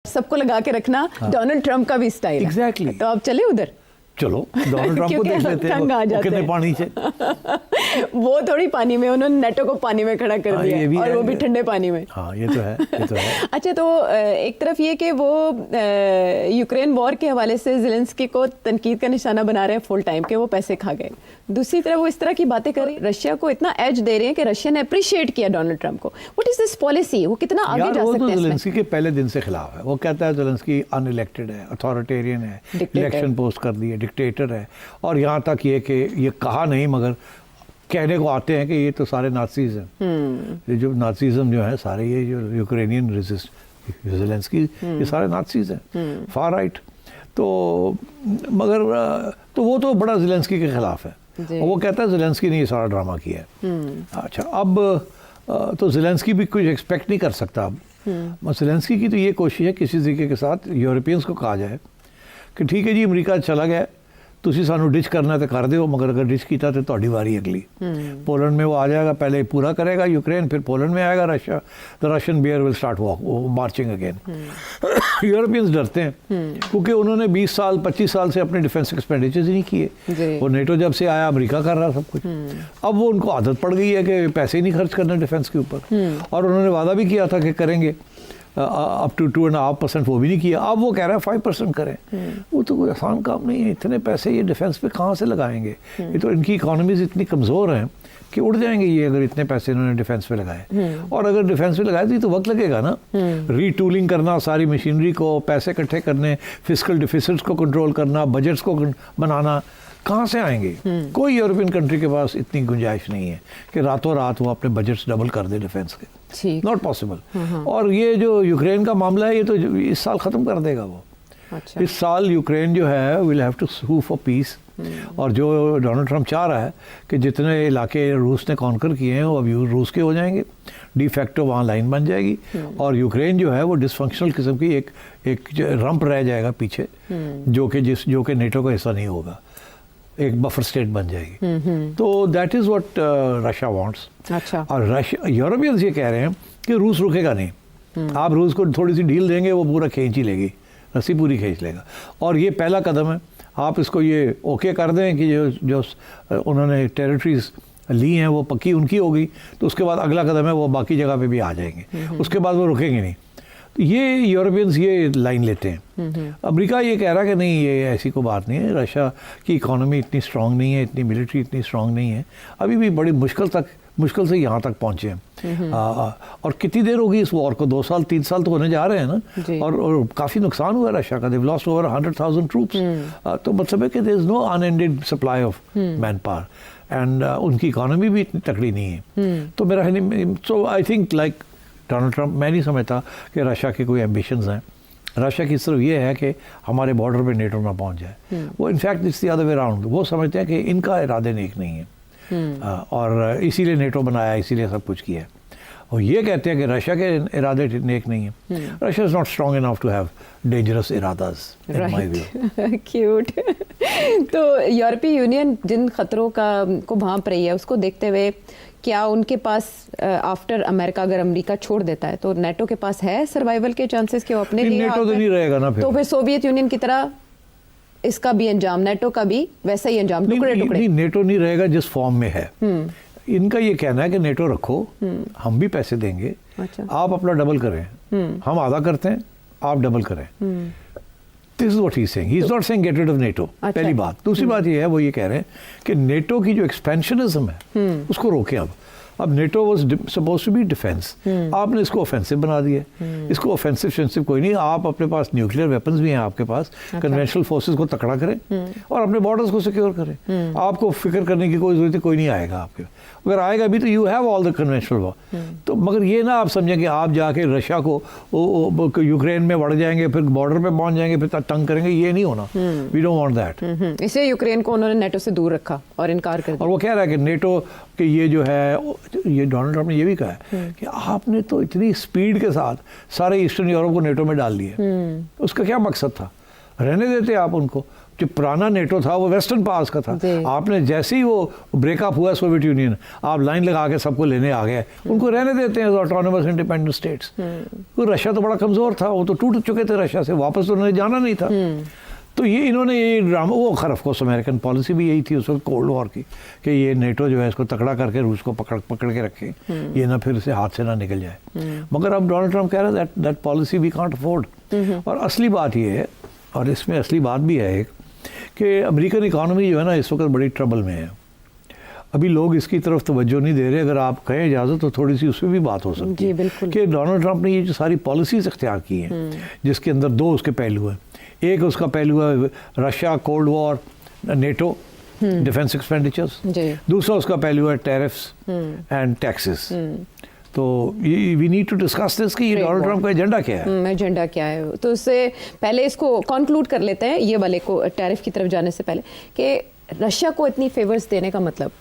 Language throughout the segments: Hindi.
सबको लगा के रखना, डोनाल्ड ट्रंप का भी स्टाइल एग्जैक्टली। तो आप चले उधर, चलो डोनाल्ड ट्रंप को देख लेते हैं, वो कितने पानी से वो थोड़ी पानी में, उन्होंने नेटो को पानी में खड़ा कर दिया, और वो भी ठंडे पानी में। हाँ ये तो है, ये तो है। अच्छा, तो एक तरफ ये कि वो यूक्रेन वॉर के हवाले से ज़ेलेंस्की को तनकीद का निशाना बना रहे हैं फुल टाइम के वो पैसे खा गए, दूसरी तरफ वो इस तरह की बातें कर रहे हैं, रशिया को इतना एज दे रहे हैं कि रशिया ने अप्रिशिएट किया डोनाल्ड ट्रंप को। व्हाट इज दिस पॉलिसी, वो कितना आगे जा सकते हैं? ज़ेलेंस्की के पहले दिन से खिलाफ है, वो कहता है ज़ेलेंस्की अनइलेक्टेड है, अथॉरिटेरियन है, इलेक्शन पोस्ट कर दिए, डिक्टेटर है, और यहाँ तक ये कि ये कहा नहीं मगर कहने को आते हैं कि ये तो सारे नाज़ीज़ हैं। ये जो नाज़ीज़म जो है सारे, ये जो यूक्रेनियन रेजिस्ट ज़ेलेंस्की, ये सारे नाज़ीज़ हैं, फार राइट। तो मगर तो वो तो बड़ा ज़ेलेंस्की के खिलाफ है, और वो कहता है ज़ेलेंस्की ने ये सारा ड्रामा किया है। अच्छा, अब तो ज़ेलेंस्की भी कुछ एक्सपेक्ट नहीं कर सकता। अब ज़ेलेंस्की की तो ये कोशिश है किसी तरीके के साथ यूरोपियंस को कहा जाए कि ठीक है जी, अमेरिका चला गया, तुसी सानू डिच करना तो कर दो, मगर अगर डिच किया तो तुहाडी वारी अगली। पोलैंड में वो आ जाएगा, पहले पूरा करेगा यूक्रेन, फिर पोलैंड में आएगा Russia, the Russian bear will start marching again. Europeans डरते हैं क्योंकि उन्होंने 20 साल 25 साल से अपने डिफेंस एक्सपेंडिचर्स ही नहीं किए। वो नेटो जब से आया अमेरिका कर रहा सब कुछ, अब वो उनको आदत पड़ गई है कि पैसे ही नहीं खर्च करने डिफेंस के ऊपर, और उन्होंने वादा भी किया था कि करेंगे अप टू 2.5%, वो भी नहीं किया। अब वो कह रहा है 5% करें। वो तो कोई आसान काम नहीं है, इतने पैसे ये डिफेंस पे कहाँ से लगाएंगे? ये तो इनकी इकोनॉमीज इतनी कमज़ोर हैं कि उड़ जाएंगे ये, अगर इतने पैसे इन्होंने डिफेंस पे लगाए। और अगर डिफेंस पे लगाए तो ये तो वक्त लगेगा ना, रीटूलिंग करना सारी मशीनरी को, पैसे इकट्ठे करने, फिस्कल डिफिसिट्स को कंट्रोल करना, बजट्स को बनाना, कहाँ से आएंगे? कोई यूरोपियन कंट्री के पास इतनी गुंजाइश नहीं है कि रातों रात वो अपने बजट्स डबल कर दे डिफेंस के, नॉट पॉसिबल। और ये जो यूक्रेन का मामला है, ये तो इस साल ख़त्म कर देगा वो। अच्छा। इस साल यूक्रेन जो है will have to sue for peace. और जो डोनाल्ड ट्रंप चाह रहा है कि जितने इलाके रूस ने कॉन्कर किए हैं वो अब रूस के हो जाएंगे, डी फैक्टो वहाँ लाइन बन जाएगी, और यूक्रेन जो है वो डिसफंक्शनल किस्म की एक रंप रह जाएगा पीछे, जो कि नेटो का हिस्सा नहीं होगा, एक बफर स्टेट बन जाएगी। तो that is what Russia wants. अच्छा। और यूरोपियंस ये कह रहे हैं कि रूस रुकेगा नहीं, आप रूस को थोड़ी सी ढील देंगे वो पूरा खींच ही लेगी, रस्सी पूरी खींच लेगा। और ये पहला कदम है, आप इसको ये ओके कर दें कि जो उन्होंने टेरिटरीज ली हैं वो पक्की उनकी होगी, तो उसके बाद अगला कदम है वो बाकी जगह पे भी आ जाएंगे, उसके बाद वो रुकेंगे नहीं। तो ये यूरोपियंस ये लाइन लेते हैं। अमेरिका ये कह रहा है कि नहीं, ये ऐसी कोई बात नहीं है, रशिया की इकोनॉमी इतनी स्ट्रांग नहीं है, इतनी मिलिट्री इतनी स्ट्रांग नहीं है, अभी भी बड़ी मुश्किल से यहाँ तक पहुँचे हैं। और कितनी देर होगी इस वॉर को? 2 साल 3 साल तो होने जा रहे हैं ना, और काफ़ी नुकसान हुआ रशिया का, दे लॉस्ट ओवर 100,000 ट्रूप्स। तो मतलब है कि there is no unended supply of man power, and उनकी इकोनॉमी भी इतनी तकड़ी नहीं है। तो मेरा so I think like Donald Trump, मैं नहीं समझता कि रशिया के कोई एम्बिशंस हैं। रशिया की सिर्फ ये है कि हमारे बॉर्डर पे नेटो ना पहुंच जाए। वो in fact it's the other way around, वो समझते हैं कि इनका इरादे नेक नहीं है, और इसीलिए नेटो बनाया, इसीलिए सब कुछ किया है। और ये कहते हैं कि रशिया के इरादे नेक नहीं है। Russia is not strong enough to have dangerous इरादास इन माय व्यू। क्यूट। तो यूरोपीय यूनियन जिन खतरों को भांप रही है, उसको देखते हुए क्या उनके पास आफ्टर अमेरिका, अगर अमेरिका छोड़ देता है तो नेटो के पास है सर्वाइवल के चांसेस कि वो अपने लिए नेटो तो नहीं रहेगा ना, तो फिर सोवियत यूनियन की तरह इसका भी अंजाम, नेटो का भी वैसा ही अंजाम, टुकड़े टुकड़े। नहीं, नेटो नहीं रहेगा जिस फॉर्म में है। इनका ये कहना है कि नेटो रखो, हम भी पैसे देंगे, अच्छा, आप अपना डबल करें, हम आधा करते हैं, आप डबल करें। This is what he is saying, he is not saying get rid of NATO. पहली बात। दूसरी बात ये है, वो ये कह रहे हैं कि नेटो की जो एक्सपेंशनिज्म है उसको रोकें। अब NATO was suppose to be defence, आपने इसको ऑफेंसिव बना दिया। इसको ऑफेंसिव कोई नहीं, आप अपने पास न्यूक्लियर वेपन्स भी हैं आपके पास, कन्वेंशनल फोर्सेस को तकड़ा करें और अपने बॉर्डर्स को सिक्योर करें। आपको फिक्र करने की कोई जरूरत है, कोई नहीं आएगा आपके, अगर आएगा भी तो you have all the conventional war. तो मगर ये ना आप समझें कि आप जाके रशिया को यूक्रेन में बढ़ जाएंगे, फिर बॉर्डर पे पहुंच जाएंगे, फिर तंग करेंगे, ये नहीं होना। We don't want that. इसलिए यूक्रेन को उन्होंने नेटो से दूर रखा और इनकार कर दिया। और वो कह रहा है कि नेटो के ये जो है, ये डोनाल्ड ट्रंप ने ये भी कहा है कि आपने तो इतनी स्पीड के साथ सारे ईस्टर्न यूरोप को नेटो में डाल दिए, उसका क्या मकसद था? रहने देते आप उनको। जो पुराना नेटो था वो वेस्टर्न पावर्स का था, आपने जैसे ही वो ब्रेकअप हुआ सोवियत यूनियन, आप लाइन लगा के सबको लेने आ गए, उनको रहने देते हैं ऑटोनोमस इंडिपेंडेंट स्टेट्स। रशिया तो बड़ा कमज़ोर था, वो तो टूट चुके थे रशिया से, वापस तो उन्होंने जाना नहीं था। तो ये इन्होंने ये ड्रामा, वो खैर ऑफ कोर्स अमेरिकन पॉलिसी भी यही थी उस वक्त कोल्ड वॉर की, कि ये नेटो जो है इसको तकड़ा करके रूस को पकड़ के रखे, ये ना फिर से हाथ से ना निकल जाए। मगर अब डोनाल्ड ट्रंप कह रहे हैं that policy we can't afford. और असली बात ये है, और इसमें असली बात भी है एक, कि अमेरिकन इकॉनमी जो है ना इस वक्त बड़ी ट्रबल में है। अभी लोग इसकी तरफ तवज्जो नहीं दे रहे, अगर आप कहें इजाज़त तो थोड़ी सी उसमें भी बात हो सकती है कि डोनाल्ड ट्रंप ने ये जो सारी पॉलिसीज इख्तियार की हैं, जिसके अंदर दो उसके पहलू हैं। एक उसका पहलू है Russia, cold war, NATO, defence expenditures. दूसरा उसका पहलू है टैरिफ्स एंड टैक्सेस। तो we need to discuss this कि डोनाल्ड ट्रंप का एजेंडा क्या है। एजेंडा क्या है, तो उससे पहले इसको कंक्लूड कर लेते हैं, ये वाले को टैरिफ की तरफ जाने से पहले, कि रशिया को इतनी फेवर्स देने का मतलब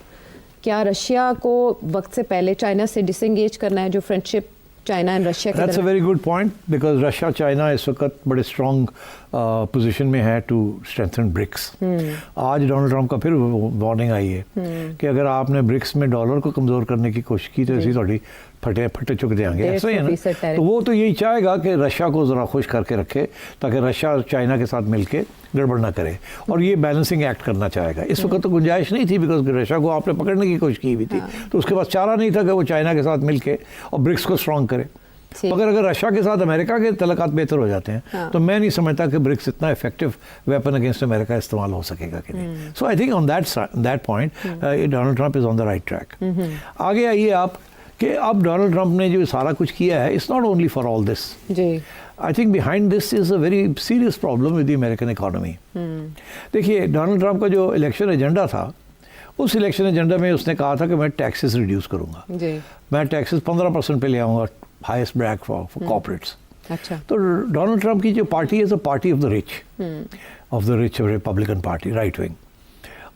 क्या रशिया को वक्त से पहले चाइना से डिसएंगेज करना है, जो फ्रेंडशिप चाइना एंड रशिया की? That's a very good point, because Russia China इस वक्त बड़े स्ट्रॉन्ग पोजीशन में है टू स्ट्रेंथन ब्रिक्स। आज डोनाल्ड ट्रंप का फिर वार्निंग आई है कि अगर आपने ब्रिक्स में डॉलर को कमज़ोर करने की कोशिश की तो ऐसी थोड़ी फटे चुक जाएंगे, ऐसा ही है ना। तो वो तो यही चाहेगा कि रशिया को ज़रा खुश करके रखे, ताकि रशिया चाइना के साथ मिलके गड़बड़ ना करे, और ये बैलेंसिंग एक्ट करना चाहेगा। इस वक्त तो गुंजाइश नहीं थी, बिकॉज रशिया को आपने पकड़ने की कोशिश की हुई थी, तो उसके पास चारा नहीं था कि वो चाइना के साथ मिलके और ब्रिक्स को स्ट्रॉन्ग करे। मगर अगर रशिया के साथ अमेरिका के तल्लुकात बेहतर हो जाते हैं, तो मैं नहीं समझता कि ब्रिक्स इतना इफेक्टिव वेपन अगेंस्ट अमेरिका इस्तेमाल हो सकेगा कि नहीं। So I think on that point Donald Trump is on the right track. आगे आइए आप कि अब डोनाल्ड ट्रंप ने जो सारा कुछ किया है, it's not only for all this. I think behind this is a very serious problem with the American economy. देखिए, डोनाल्ड ट्रंप का जो इलेक्शन एजेंडा था, उस इलेक्शन एजेंडा में उसने कहा था कि मैं टैक्सेस रिड्यूस करूंगा, मैं टैक्सेस 15% पे ले आऊँगा, हाईएस्ट ब्रैक फॉर कॉर्पोरेट्स। अच्छा, तो डोनाल्ड ट्रंप की जो पार्टी है, party of the rich Republican party, right wing,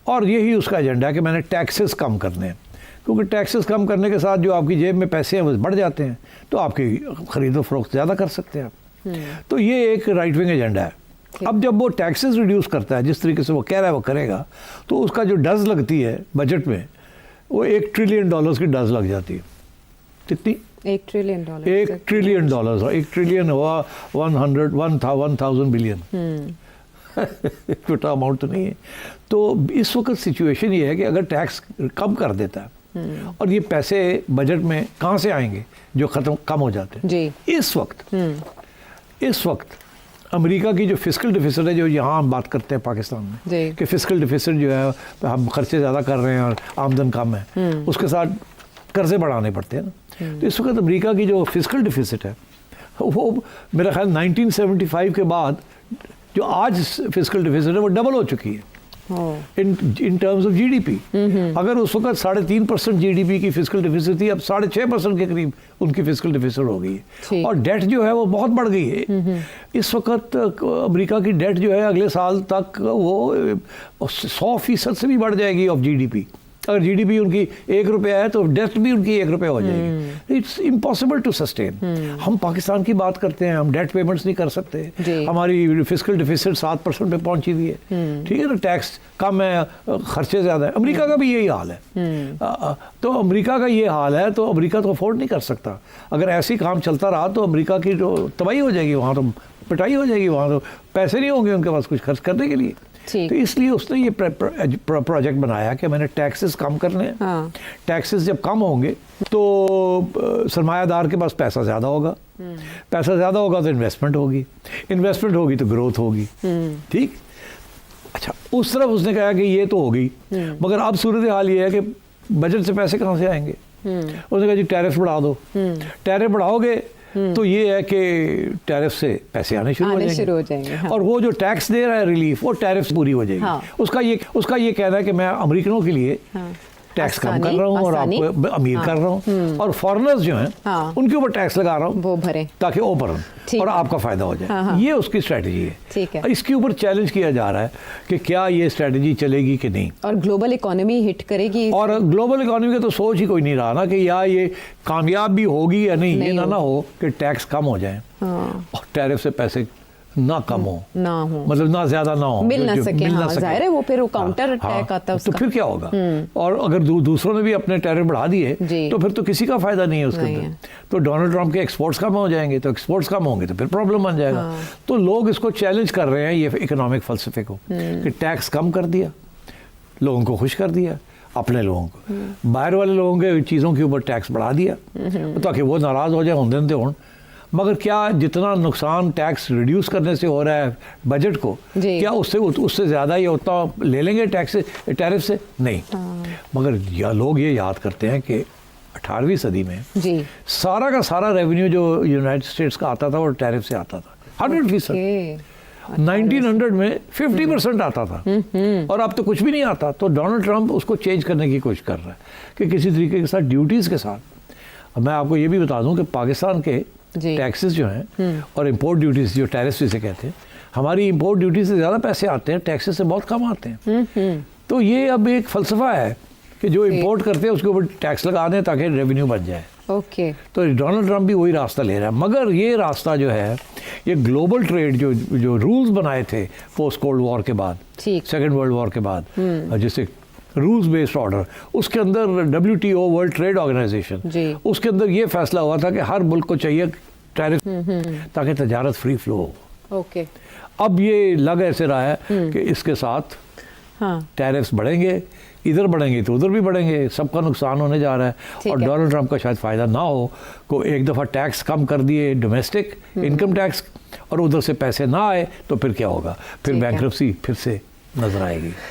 और यही उसका एजेंडा है कि मैंने टैक्सेस कम करने हैं, क्योंकि टैक्सेस कम करने के साथ जो आपकी जेब में पैसे हैं वो बढ़ जाते हैं, तो आपकी खरीदो फरोख्त ज़्यादा कर सकते हैं आप। तो ये एक राइट विंग एजेंडा है। अब जब वो टैक्सेस रिड्यूस करता है, जिस तरीके से वो कह रहा है वो करेगा, तो उसका जो डज लगती है बजट में, वो $1 ट्रिलियन की डज लग जाती है। कितनी? $1 ट्रिलियन। $1 ट्रिलियन, $1 ट्रिलियन हुआ 1,000 बिलियन। छोटा अमाउंट तो नहीं है। तो इस वक्त सिचुएशन ये है कि अगर टैक्स कम कर देता है, और ये पैसे बजट में कहाँ से आएंगे जो कम हो जाते हैं जी। इस वक्त अमेरिका की जो फिस्कल डिफिसिट है, जो यहाँ हम बात करते हैं पाकिस्तान में कि फिस्कल डिफिसिट जो है, हम खर्चे ज़्यादा कर रहे हैं और आमदन कम है, उसके साथ कर्जे बढ़ाने पड़ते हैं ना। तो इस वक्त अमेरिका की जो फिस्कल डिफिसिट है, वो मेरा ख्याल 1975 के बाद जो आज फिस्कल डिफिसिट है वो डबल हो चुकी है इन टर्म्स ऑफ जीडीपी। अगर उस वक्त 3.5% जीडीपी की फिस्कल डिफिसिट थी, अब 6.5% के करीब उनकी फिस्कल डिफिसिट हो गई है, और डेट जो है वो बहुत बढ़ गई है। इस वक्त अमेरिका की डेट जो है अगले साल तक वो 100% से भी बढ़ जाएगी ऑफ जीडीपी। अगर जीडीपी उनकी ₹1 है तो डेट भी उनकी ₹1 हो जाएगी। It's impossible to sustain. हम पाकिस्तान की बात करते हैं, हम डेट पेमेंट्स नहीं कर सकते, हमारी फिस्कल डिफिसिट 7% पे पहुंची हुई है, ठीक है ना, टैक्स कम है, खर्चे ज़्यादा है। अमेरिका का भी यही हाल है। तो अमेरिका का ये हाल है, तो अमेरिका तो अफोर्ड नहीं कर सकता। अगर ऐसे ही काम चलता रहा तो अमेरिका की जो तबाही हो जाएगी, वहाँ तो पिटाई हो जाएगी, वहाँ तो पैसे नहीं होंगे उनके पास कुछ खर्च करने के लिए। तो इसलिए उसने ये प्रोजेक्ट बनाया कि मैंने टैक्सेस कम करने हैं। टैक्सेस जब कम होंगे तो सरमायादार के पास पैसा ज़्यादा होगा, पैसा ज़्यादा होगा तो इन्वेस्टमेंट होगी तो ग्रोथ होगी। ठीक, अच्छा, उस तरफ उसने कहा कि ये तो होगी, मगर अब सूरत हाल ये है कि बजट से पैसे कहाँ से आएंगे। उसने कहा जी टैरिफ बढ़ा दो। टैरिफ बढ़ाओगे तो ये है कि टैरिफ से पैसे आने शुरू हो जाएंगे। हाँ। और वो जो टैक्स दे रहा है रिलीफ, वो टैरिफ पूरी हो जाएगी। हाँ। उसका ये कहना है कि मैं अमेरिकनों के लिए टैक्स कम कर रहा हूँ और आपको अमीर कर रहा हूँ, और फॉरेनर्स जो हैं उनके ऊपर टैक्स लगा रहा हूँ, वो भरें ताकि वो भरें और आपका फायदा हो जाए। ये उसकी स्ट्रेटजी है। ठीक है, इसके ऊपर चैलेंज किया जा रहा है कि क्या ये स्ट्रेटजी चलेगी कि नहीं, और ग्लोबल इकोनॉमी हिट करेगी। और ग्लोबल इकोनॉमी का तो सोच ही कोई नहीं रहा ना कि या ये कामयाब भी होगी या नहीं। ये ना हो कि टैक्स कम हो जाए और टैरिफ से पैसे ना कम हो, ना हो, मतलब ना ज्यादा ना हो, मिल ना जो सके, मिल ना हाँ, सके। जाहिर है वो फिर वो हाँ, काउंटर अटैक आता है तो उसका। फिर क्या होगा? और अगर दूसरों ने भी अपने टैरिफ बढ़ा दिए जी। तो फिर तो किसी का फायदा नहीं है उसके नहीं अंदर। है। तो डोनाल्ड ट्रंप के एक्सपोर्ट्स कम हो जाएंगे, तो एक्सपोर्ट्स कम होंगे तो फिर प्रॉब्लम बन जाएगा। हाँ। तो लोग इसको चैलेंज कर रहे हैं, ये इकोनॉमिक फलसफे को, कि टैक्स कम कर दिया, लोगों को खुश कर दिया, अपने लोगों को, बाहर वाले लोगों के चीज़ों के ऊपर टैक्स बढ़ा दिया ताकि वो नाराज़ हो जाए, होंदे हों। मगर क्या जितना नुकसान टैक्स रिड्यूस करने से हो रहा है बजट को, जी। क्या उससे ज़्यादा ये उतना ले लेंगे टैक्स टैरिफ से? नहीं। मगर लोग ये याद करते हैं कि 18वीं सदी में जी, सारा का सारा रेवेन्यू जो यूनाइटेड स्टेट्स का आता था वो टैरिफ से आता था, 100%। ओके, 1900 में 50% आता था, और अब तो कुछ भी नहीं आता। तो डोनाल्ड ट्रंप उसको चेंज करने की कोशिश कर रहा है कि किसी तरीके के साथ ड्यूटीज़ के साथ। अब मैं आपको ये भी बता दूं कि पाकिस्तान के जी। टैक्सेस जो हैं और इंपोर्ट ड्यूटीज़ जो टैरिफ जिसे कहते हैं, हमारी इंपोर्ट ड्यूटी से ज़्यादा पैसे आते हैं, टैक्सेस से बहुत कम आते हैं। तो ये अब एक फ़लसफ़ा है कि जो इंपोर्ट करते हैं उसके ऊपर टैक्स लगा दें ताकि रेवेन्यू बन जाए। ओके, तो डोनाल्ड ट्रंप भी वही रास्ता ले रहा है। मगर ये रास्ता जो है, ये ग्लोबल ट्रेड जो रूल्स बनाए थे पोस्ट कोल्ड वॉर के बाद, ठीक। सेकेंड वर्ल्ड वॉर के बाद, जैसे रूल्स बेस्ड ऑर्डर, उसके अंदर WTO वर्ल्ड ट्रेड ऑर्गेनाइजेशन, जी। उसके अंदर ये फैसला हुआ था कि हर मुल्क को चाहिए टैरिफ ताकि तजारत फ्री फ्लो हो। ओके, अब ये लग ऐसे रहा है कि इसके साथ हाँ, टैरिफ्स बढ़ेंगे, इधर बढ़ेंगे तो उधर भी बढ़ेंगे, सबका नुकसान होने जा रहा है। ठीक और है। डोनाल्ड ट्रंप का शायद फ़ायदा ना हो को एक दफ़ा टैक्स कम कर दिए डोमेस्टिक इनकम टैक्स, और उधर से पैसे ना आए तो फिर क्या होगा? फिर ठीक है। बैंक्रप्सी फिर से नजर आएगी।